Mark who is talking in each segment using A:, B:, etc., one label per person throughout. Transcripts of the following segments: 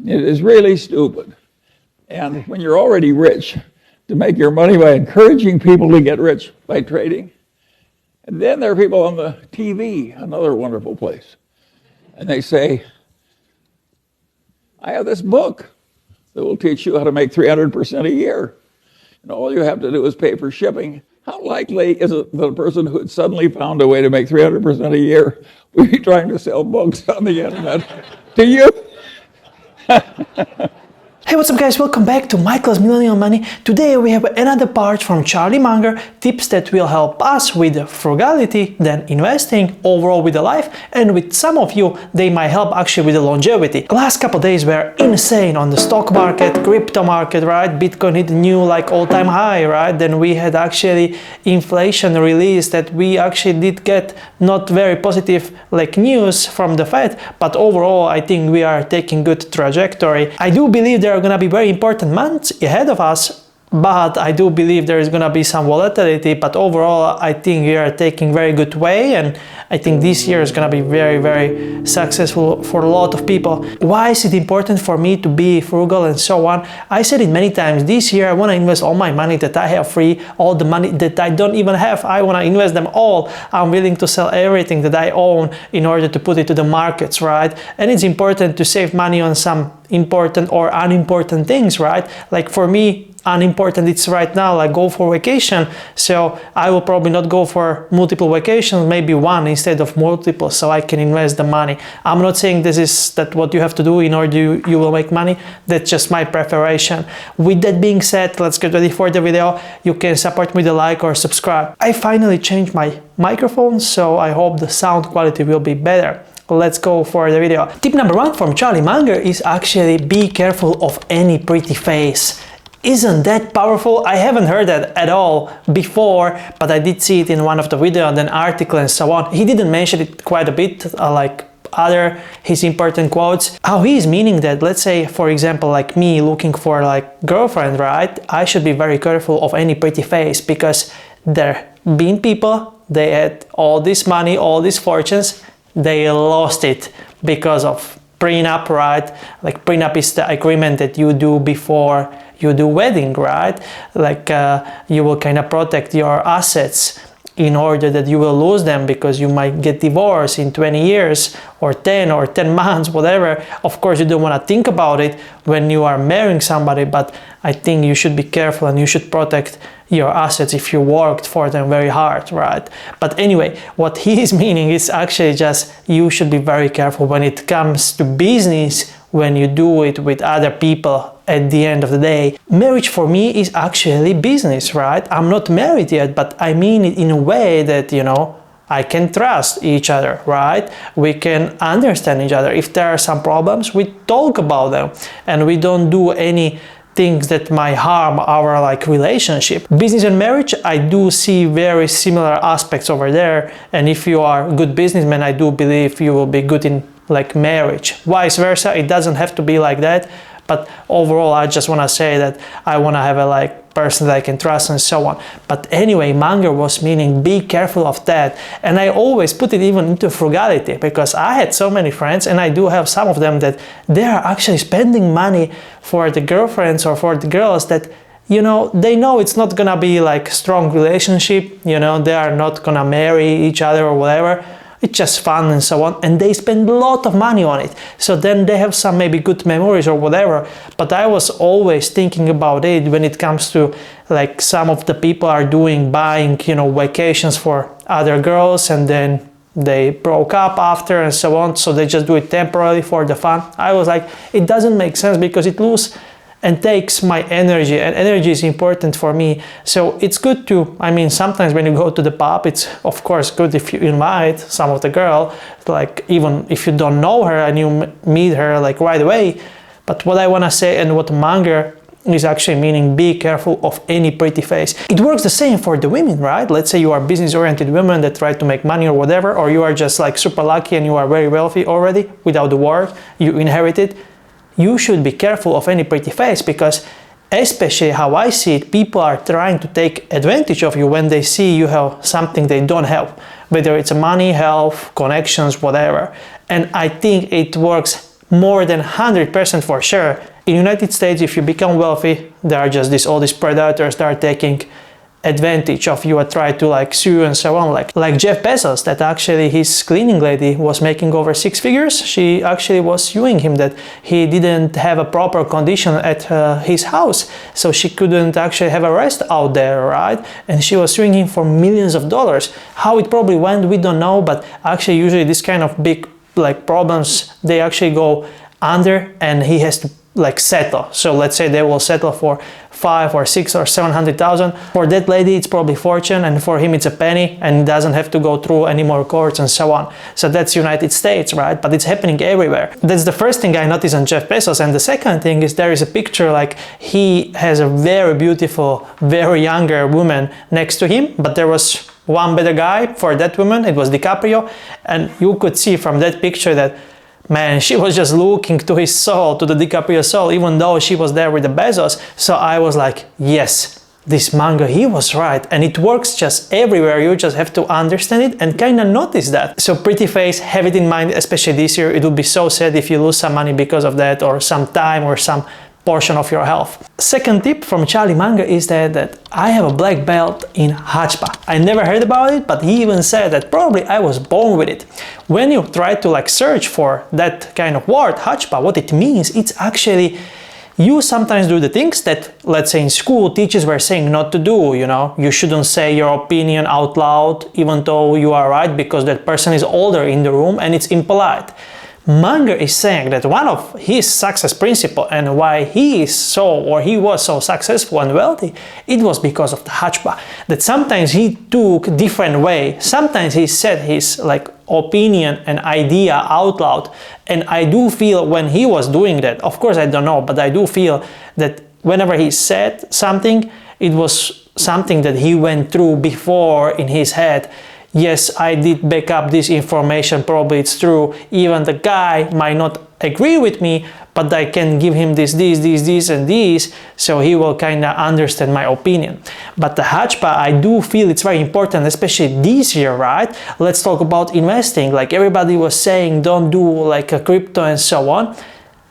A: It is really stupid. And when you're already rich, to make your money by encouraging people to get rich by trading. And then there are people on the TV, another wonderful place. And they say, I have this book that will teach you how to make 300% a year. And all you have to do is pay for shipping. How likely is it that a person who had suddenly found a way to make 300% a year would be trying to sell books on the internet to you?
B: Hey, what's up guys, welcome back to Michael's Millennial Money. Today we have another part from Charlie Munger, tips that will help us with frugality, then investing, overall with the life, and with some of you, they might help actually with the longevity. The last couple days were insane on the stock market, crypto market, right? Bitcoin hit new like all-time high, right? Then we had actually inflation release that we actually did get not very positive like news from the Fed, but overall I think we are taking good trajectory. I do believe there are going to be very important months ahead of us, but I do believe there is going to be some volatility, but overall I think we are taking very good way, and I think this year is going to be very, very successful for a lot of people. Why is it important for me to be frugal and so on? I said it many times. This year I want to invest all my money that I have free, all the money that I don't even have, I want to invest them all. I'm willing to sell everything that I own in order to put it to the markets, right? And it's important to save money on some important or unimportant things, right? Like for me, unimportant it's right now like go for vacation, so I will probably not go for multiple vacations, maybe one instead of multiple, so I can invest the money. I'm not saying this is that what you have to do in order you will make money. That's just my preparation. With that being said, let's get ready for the video. You can support me with a like or subscribe. I finally changed my microphone, so I hope the sound quality will be better. Let's go for the video. Tip number one from Charlie Munger is actually be careful of any pretty face. Isn't that powerful? I haven't heard that at all before, but I did see it in one of the videos and article and so on. He didn't mention it quite a bit, like other his important quotes. How he is meaning that, let's say for example like me looking for like girlfriend, right? I should be very careful of any pretty face, because there been people, they had all this money, all these fortunes, they lost it because of prenup, right? Like prenup is the agreement that you do before you do wedding, right? Like you will kind of protect your assets in order that you will lose them because you might get divorced in 20 years or 10 months, whatever. Of course, you don't want to think about it when you are marrying somebody, but I think you should be careful and you should protect your assets if you worked for them very hard, right? But anyway, what he is meaning is actually just you should be very careful when it comes to business, when you do it with other people. At the end of the day, marriage for me is actually business, right? I'm not married yet, but I mean it in a way that, you know, I can trust each other, right? We can understand each other. If there are some problems, we talk about them and we don't do any things that might harm our like relationship. Business and marriage, I do see very similar aspects over there, and if you are a good businessman, I do believe you will be good in like marriage. Vice versa, it doesn't have to be like that. But overall, I just want to say that I want to have a like person that I can trust and so on. But anyway, Munger was meaning be careful of that. And I always put it even into frugality, because I had so many friends, and I do have some of them, that they are actually spending money for the girlfriends or for the girls that, you know, they know it's not gonna be like strong relationship, you know, they are not gonna marry each other or whatever. It's just fun and so on, and they spend a lot of money on it. So then they have some maybe good memories or whatever, but I was always thinking about it when it comes to like some of the people are buying, you know, vacations for other girls, and then they broke up after and so on, so they just do it temporarily for the fun. I was like, it doesn't make sense because it loses and takes my energy, and energy is important for me. So it's good to, I mean, sometimes when you go to the pub, it's of course good if you invite some of the girl, like even if you don't know her and you meet her like right away. But what I want to say, and what Munger is actually meaning, be careful of any pretty face. It works the same for the women, right? Let's say you are business-oriented women that try to make money or whatever, or you are just like super lucky and you are very wealthy already without the work, you inherited. You should be careful of any pretty face, because especially how I see it, people are trying to take advantage of you when they see you have something they don't have, whether it's money, health, connections, whatever. And I think it works more than 100% for sure. In United States, if you become wealthy, there are just all these predators that are taking advantage of you or try to like sue you and so on, like Jeff Bezos, that actually his cleaning lady was making over 6 figures. She actually was suing him that he didn't have a proper condition at his house, so she couldn't actually have a rest out there, right? And she was suing him for millions of dollars. How it probably went, we don't know, but actually usually this kind of big like problems, they actually go under and he has to like settle. So let's say they will settle for 5 or 6 or 700,000. For that lady, it's probably fortune, and for him, it's a penny, and doesn't have to go through any more courts and so on. So that's United States, right? But it's happening everywhere. That's the first thing I noticed on Jeff Bezos. And the second thing is there is a picture like he has a very beautiful, very younger woman next to him, but there was one better guy for that woman. It was DiCaprio, and you could see from that picture that, man, she was just looking to his soul, to the DiCaprio soul, even though she was there with the Bezos. So I was like, yes, this Munger, he was right. And it works just everywhere. You just have to understand it and kind of notice that. So pretty face, have it in mind, especially this year. It would be so sad if you lose some money because of that, or some time, or some portion of your health. Second tip from Charlie Munger is that I have a black belt in Hachpa. I never heard about it, but he even said that probably I was born with it. When you try to like search for that kind of word, Hachpa, what it means, it's actually you sometimes do the things that, let's say in school, teachers were saying not to do, you know, you shouldn't say your opinion out loud, even though you are right, because that person is older in the room and it's impolite. Munger is saying that one of his success principles and why he was so successful and wealthy, it was because of the hachpa. That sometimes he took different way. Sometimes he said his like opinion and idea out loud. And I do feel when he was doing that, of course I don't know, but I do feel that whenever he said something, it was something that he went through before in his head. Yes, I did back up this information, probably it's true. Even the guy might not agree with me, but I can give him this, and this, so he will kind of understand my opinion. But the hachpa, I do feel it's very important, especially this year, right? Let's talk about investing. Like everybody was saying, don't do like a crypto and so on.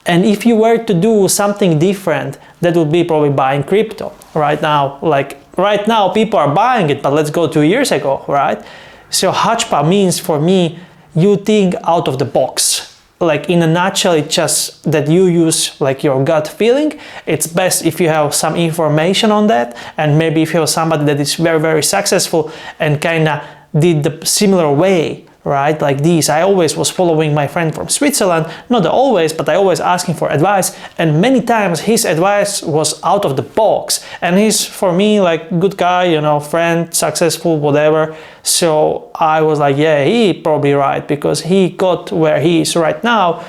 B: And if you were to do something different, that would be probably buying crypto right now. Like right now, people are buying it, but let's go 2 years ago, right? So hachpa means for me, you think out of the box. Like in a nutshell, it's just that you use like your gut feeling. It's best if you have some information on that, and maybe if you have somebody that is very, very successful and kind of did the similar way, right? Like this. I always was following my friend from Switzerland, not always, but I always asking for advice, and many times his advice was out of the box, and he's for me like good guy, you know, friend, successful, whatever. So I was like, yeah, he probably right, because he got where he is right now.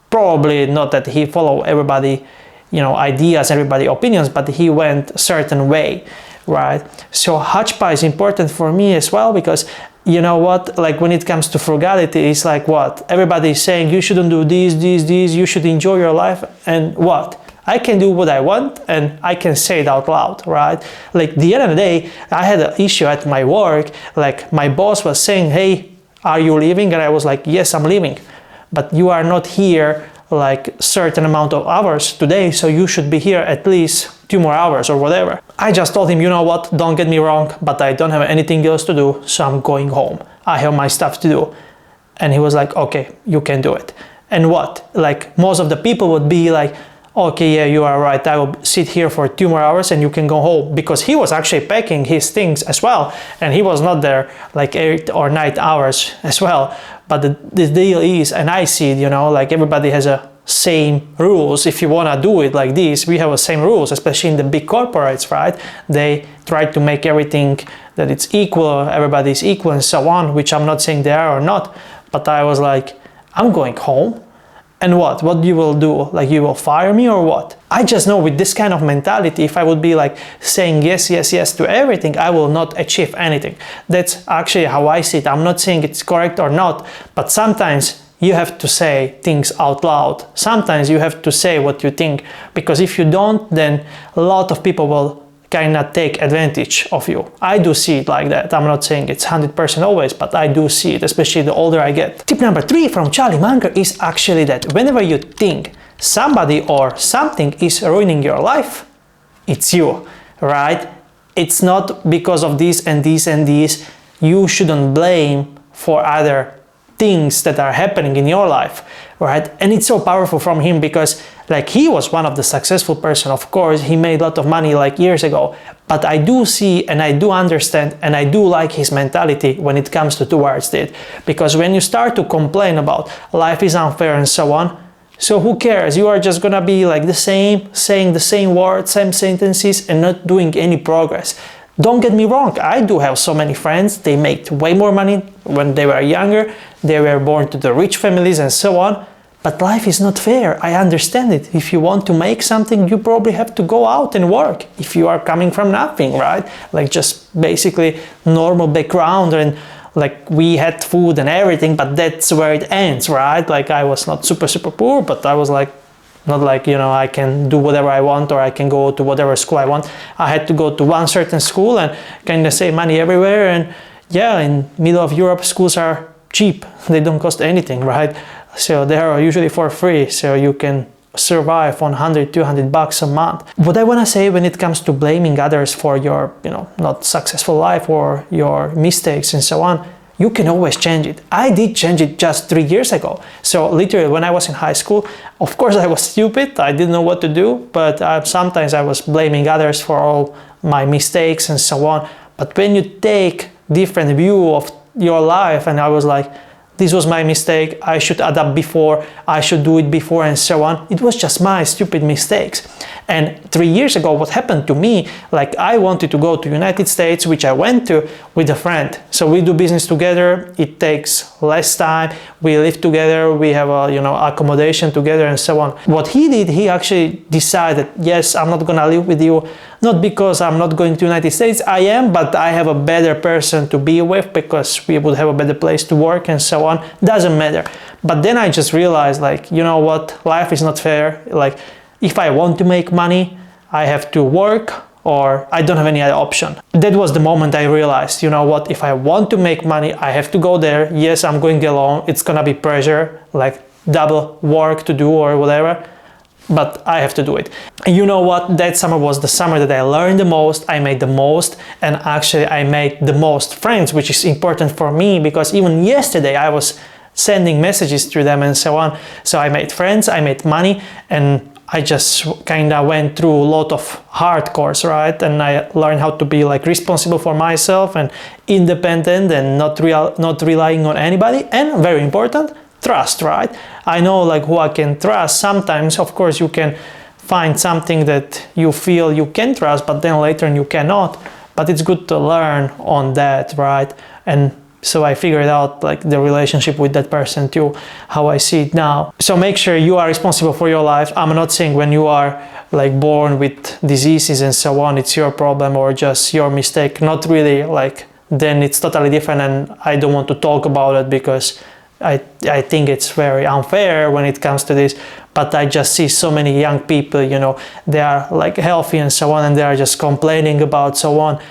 B: Probably not that he follow everybody, you know, ideas, everybody opinions, but he went a certain way, right? So hachpa is important for me as well, because you know what, like when it comes to frugality, it's like what? Everybody is saying you shouldn't do this, you should enjoy your life, and what? I can do what I want and I can say it out loud, right? Like the end of the day, I had an issue at my work, like my boss was saying, hey, are you leaving? And I was like, yes, I'm leaving. But you are not here like certain amount of hours today, so you should be here at least 2 more hours or whatever. I just told him, you know what, don't get me wrong, but I don't have anything else to do, so I'm going home. I have my stuff to do. And he was like, okay, you can do it. And what? Like most of the people would be like, okay, yeah, you are right, I will sit here for 2 more hours and you can go home. Because he was actually packing his things as well, and he was not there like 8 or 9 hours as well. But the deal is, and I see it, you know, like everybody has a same rules. If you want to do it like this, we have the same rules, especially in the big corporates, right? They try to make everything that it's equal, everybody's equal and so on, which I'm not saying they are or not, but I was like, I'm going home. And what you will do? Like you will fire me or what? I just know with this kind of mentality, if I would be like saying yes to everything, I will not achieve anything. That's actually how I see it. I'm not saying it's correct or not, but sometimes you have to say things out loud. Sometimes you have to say what you think, because if you don't, then a lot of people will kind of take advantage of you. I do see it like that. I'm not saying it's 100% always, but I do see it, especially the older I get. Tip number 3 from Charlie Munger is actually that whenever you think somebody or something is ruining your life, it's you, right? It's not because of this and this and this. You shouldn't blame for other things that are happening in your life, right? And it's so powerful from him because like he was one of the successful person. Of course, he made a lot of money like years ago, but I do see and I do understand and I do like his mentality when it comes to towards it. Because when you start to complain about life is unfair and so on, so who cares? You are just gonna be like the same, saying the same words, same sentences and not doing any progress. Don't get me wrong, I do have so many friends, they make way more money when they were younger, they were born to the rich families and so on, but life is not fair, I understand it. If you want to make something, you probably have to go out and work, if you are coming from nothing, right? Like just basically normal background and like we had food and everything, but that's where it ends, right? Like I was not super poor, but I was like, not like, you know, I can do whatever I want or I can go to whatever school I want. I had to go to one certain school and kind of save money everywhere. And yeah, in middle of Europe, schools are cheap. They don't cost anything, right? So they are usually for free. So you can survive on 100, 200 bucks a month. What I want to say when it comes to blaming others for your, you know, not successful life or your mistakes and so on, you can always change it. I did change it just 3 years ago. So literally when I was in high school, of course I was stupid, I didn't know what to do, but sometimes I was blaming others for all my mistakes and so on. But when you take different view of your life and I was like, this was my mistake, I should adapt before, I should do it before and so on. It was just my stupid mistakes. And 3 years ago, what happened to me, like I wanted to go to United States, which I went to with a friend. So we do business together, it takes less time, we live together, we have a, you know, accommodation together and so on. What he did, he actually decided, yes, I'm not gonna live with you, not because I'm not going to United States, I am, but I have a better person to be with because we would have a better place to work and so on. Doesn't matter. But then I just realized, like, you know what, life is not fair. Like, if I want to make money, I have to work or I don't have any other option. That was the moment I realized, you know what, if I want to make money, I have to go there. Yes, I'm going alone. It's gonna be pressure, like double work to do or whatever, but I have to do it. And you know what, that summer was the summer that I learned the most, I made the most, and actually I made the most friends, which is important for me because even yesterday I was sending messages to them and so on. So I made friends, I made money, and I just kind of went through a lot of hard course, right? And I learned how to be like responsible for myself and independent and not relying on anybody. And very important, trust, right? I know like who I can trust. Sometimes, of course, you can find something that you feel you can trust, but then later you cannot. But it's good to learn on that, right? And so I figured out like the relationship with that person too, how I see it now. So make sure you are responsible for your life. I'm not saying when you are like born with diseases and so on, it's your problem or just your mistake. Not really, like then it's totally different and I don't want to talk about it because I think it's very unfair when it comes to this. But I just see so many young people, you know, they are like healthy and so on and they are just complaining about so on.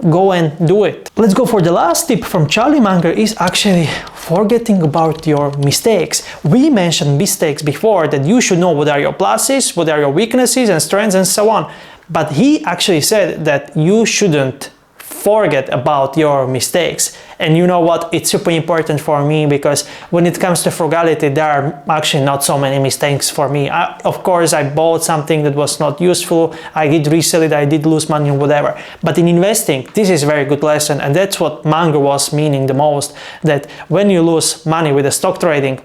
B: Go and do it. Let's go for the last tip from Charlie Munger is actually forgetting about your mistakes. We mentioned mistakes before, that you should know what are your pluses, what are your weaknesses and strengths and so on. But he actually said that you shouldn't forget about your mistakes. And you know what, it's super important for me because when it comes to frugality, there are actually not so many mistakes for me. Of course, I bought something that was not useful, I did resell it, I did lose money and whatever. But in investing, this is a very good lesson, and that's what Munger was meaning the most, that when you lose money with the stock trading,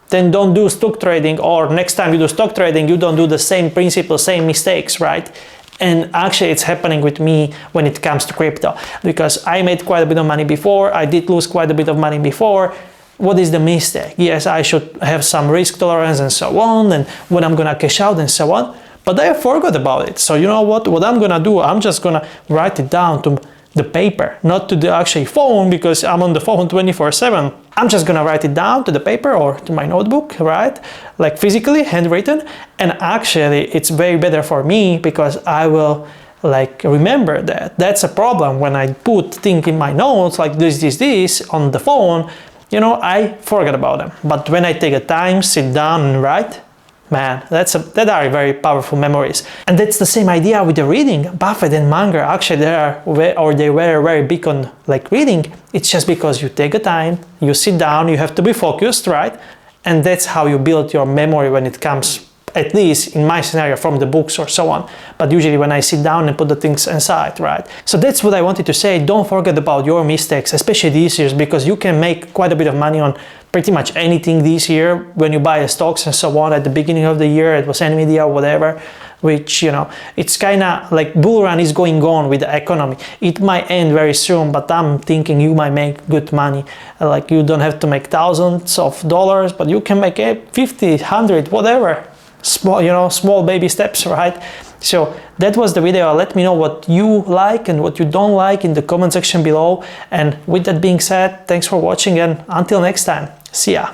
B: then don't do stock trading, or next time you do stock trading, you don't do the same principle, same mistakes, right? And actually it's happening with me when it comes to crypto, because I made quite a bit of money before, I did lose quite a bit of money before. What is the mistake? Yes, I should have some risk tolerance and so on, and when I'm gonna cash out and so on, but I forgot about it. So you know what I'm gonna do, I'm just gonna write it down to the paper, not to the actual phone, because I'm on the phone 24/7. I'm just gonna write it down to the paper or to my notebook, right? Like physically, handwritten. And actually it's way better for me because I will like remember that. That's a problem when I put things in my notes like this on the phone, you know, I forget about them. But when I take a time, sit down and write, man, that are very powerful memories. And that's the same idea with the reading. Buffett and Munger, actually they were very big on like reading. It's just because you take a time, you sit down, you have to be focused, right? And that's how you build your memory when it comes, at least in my scenario, from the books or so on. But usually when I sit down and put the things inside, right? So that's what I wanted to say. Don't forget about your mistakes, especially these years, because you can make quite a bit of money on pretty much anything this year when you buy stocks and so on. At the beginning of the year, it was Nvidia or whatever, which, you know, it's kind of like bull run is going on with the economy. It might end very soon, but I'm thinking you might make good money. Like you don't have to make thousands of dollars, but you can make 50, 100, whatever. Small, you know, small baby steps, right? So that was the video. Let me know what you like and what you don't like in the comment section below. And with that being said, thanks for watching, and until next time, see ya.